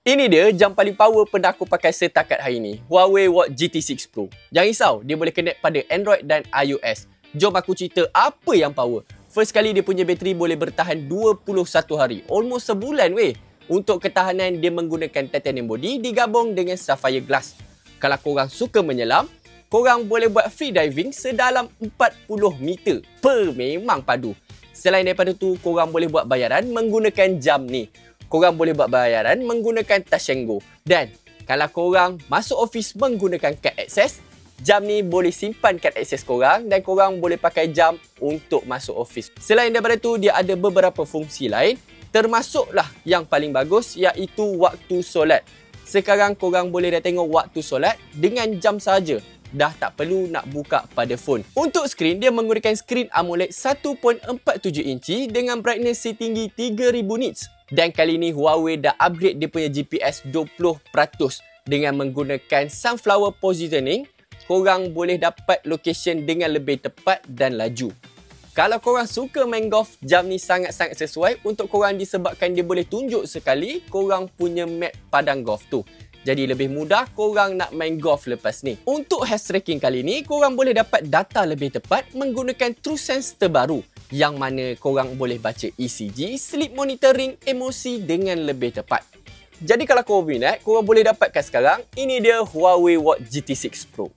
Ini dia jam paling power pernah aku pakai setakat hari ni. Huawei Watch GT6 Pro. Jangan risau, dia boleh connect pada Android dan iOS. Jom aku cerita apa yang power. First kali dia punya bateri boleh bertahan 21 hari. Almost sebulan weh. Untuk ketahanan dia menggunakan titanium body digabung dengan sapphire glass. Kalau korang suka menyelam, korang boleh buat free diving sedalam 40 meter. Memang padu. Selain daripada tu, korang boleh buat bayaran menggunakan jam ni. Korang boleh buat bayaran menggunakan Touch 'n Go. Dan kalau korang masuk office menggunakan kad akses, jam ni boleh simpan kad akses korang dan korang boleh pakai jam untuk masuk office. Selain daripada tu, dia ada beberapa fungsi lain, termasuklah yang paling bagus iaitu waktu solat. Sekarang korang boleh dah tengok waktu solat dengan jam saja. Dah tak perlu nak buka pada phone. Untuk skrin, dia menggunakan skrin AMOLED 1.47 inci dengan brightness setinggi 3000 nits. Dan kali ni Huawei dah upgrade dia punya GPS 20% dengan menggunakan sunflower positioning. Korang boleh dapat location dengan lebih tepat dan laju. Kalau korang suka main golf, jam ni sangat-sangat sesuai untuk korang disebabkan dia boleh tunjuk sekali korang punya map padang golf tu. Jadi lebih mudah korang nak main golf lepas ni. Untuk health tracking kali ni, korang boleh dapat data lebih tepat menggunakan TrueSense terbaru. Yang mana korang boleh baca ECG, sleep monitoring, emosi dengan lebih tepat. Jadi kalau korang minat, korang boleh dapatkan sekarang. Ini dia Huawei Watch GT6 Pro.